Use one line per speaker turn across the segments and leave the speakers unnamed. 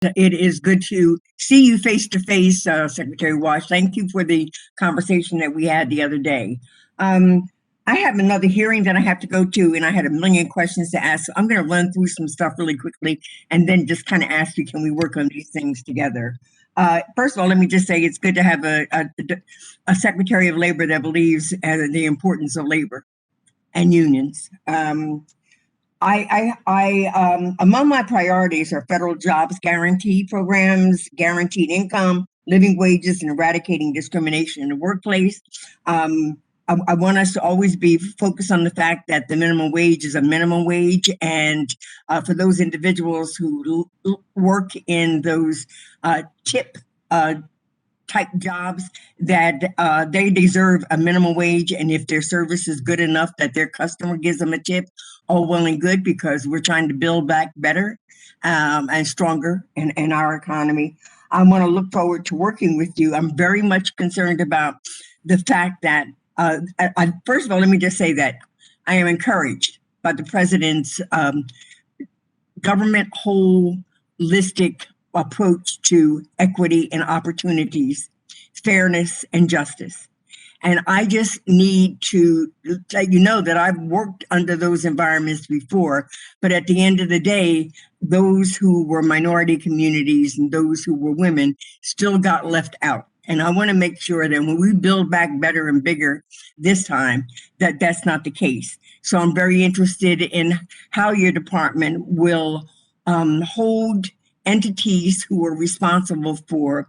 It is good to see you face to face, Secretary Walsh. Thank you for the conversation that we had the other day. I have another hearing that I have to go to, and I had a million questions to ask. So I'm going to run through some stuff really quickly and then just kind of ask you, can we work on these things together? First of all, let me just say it's good to have a Secretary of Labor that believes in the importance of labor and unions. Among my priorities are federal jobs guarantee programs, guaranteed income, living wages, and eradicating discrimination in the workplace. I want us to always be focused on the fact that the minimum wage is a minimum wage, and for those individuals who work in those tip type jobs, that they deserve a minimum wage, and if their service is good enough that their customer gives them a tip, all well and good, because we're trying to build back better and stronger in our economy. I want to look forward to working with you. I'm very much concerned about the fact that, first of all, let me just say that I am encouraged by the president's government holistic approach to equity and opportunities, fairness and justice. And I just need to let you know that I've worked under those environments before, but at the end of the day, those who were minority communities and those who were women still got left out. And I want to make sure that when we build back better and bigger this time, that that's not the case. So I'm very interested in how your department will hold entities who are responsible for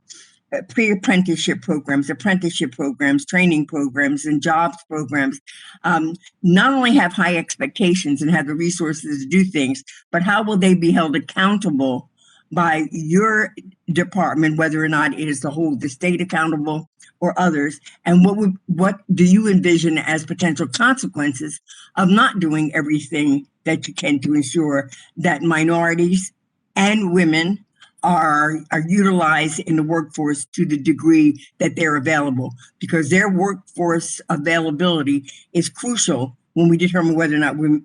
pre-apprenticeship programs, apprenticeship programs, training programs, and jobs programs, not only have high expectations and have the resources to do things, but how will they be held accountable by your department, whether or not it is to hold the state accountable or others, and what do you envision as potential consequences of not doing everything that you can to ensure that minorities and women are utilized in the workforce to the degree that they're available, because their workforce availability is crucial when we determine whether or not we're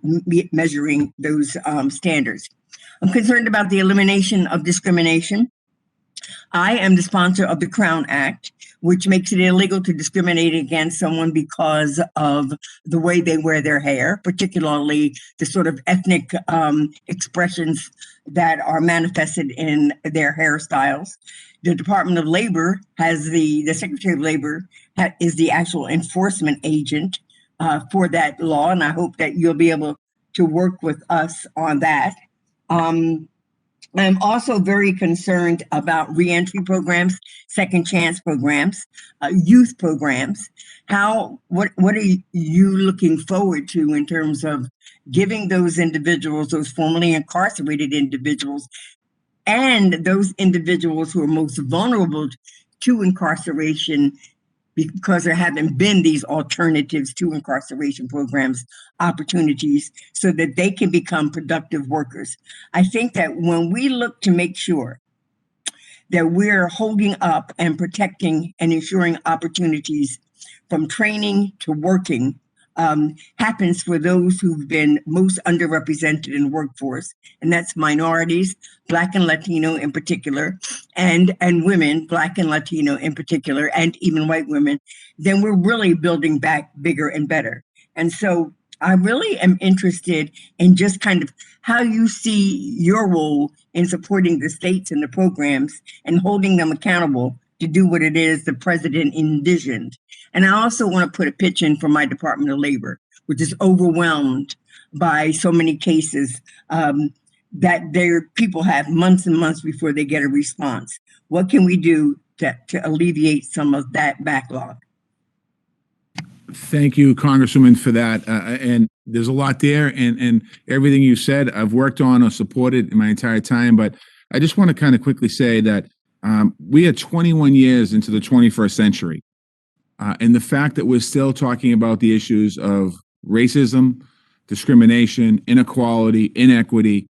measuring those standards. I'm concerned about the elimination of discrimination. I am the sponsor of the Crown Act, which makes it illegal to discriminate against someone because of the way they wear their hair, particularly the sort of ethnic expressions that are manifested in their hairstyles. The Department of Labor has the Secretary of Labor is the actual enforcement agent for that law, and I hope that you'll be able to work with us on that. I'm also very concerned about reentry programs, second chance programs, youth programs. What are you looking forward to in terms of giving those individuals, those formerly incarcerated individuals, and those individuals who are most vulnerable to incarceration, because there haven't been these alternatives to incarceration programs, opportunities, so that they can become productive workers? I think that when we look to make sure that we're holding up and protecting and ensuring opportunities from training to working happens for those who've been most underrepresented in the workforce, and that's minorities, Black and Latino in particular, and women, Black and Latino in particular, and even white women, then we're really building back bigger and better. And so I really am interested in just kind of how you see your role in supporting the states and the programs and holding them accountable to do what it is the president envisioned. And I also want to put a pitch in for my Department of Labor, which is overwhelmed by so many cases that their people have months and months before they get a response. What can we do to alleviate some of that backlog?
Thank you, Congresswoman, for that. And there's a lot there, and everything you said, I've worked on or supported in my entire time. But I just want to kind of quickly say that we are 21 years into the 21st century. And the fact that we're still talking about the issues of racism, discrimination, inequality, inequity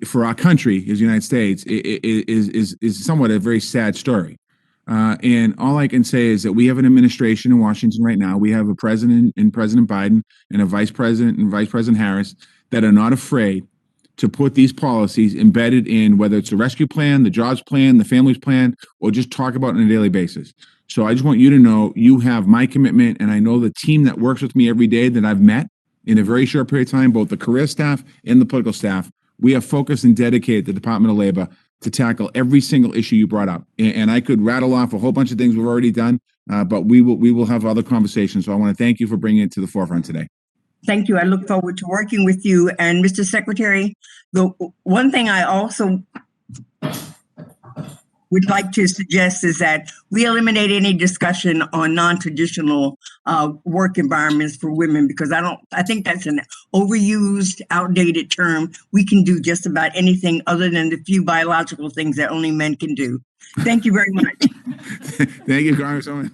for our country, as the United States, is somewhat a very sad story. And all I can say is that we have an administration in Washington right now. We have a president in President Biden and a vice president and Vice President Harris that are not afraid to put these policies embedded in whether it's the rescue plan, the jobs plan, the families plan, or just talk about it on a daily basis. So I just want you to know you have my commitment, and I know the team that works with me every day that I've met in a very short period of time, both the career staff and the political staff. We have focused and dedicated the Department of Labor to tackle every single issue you brought up. And I could rattle off a whole bunch of things we've already done, but we will have other conversations. So I want to thank you for bringing it to the forefront today.
Thank you. I look forward to working with you. And Mr. Secretary, the one thing I also would like to suggest is that we eliminate any discussion on non-traditional work environments for women, because I think that's an overused, outdated term. We can do just about anything other than the few biological things that only men can do. Thank you very much.
Thank you, Congresswoman.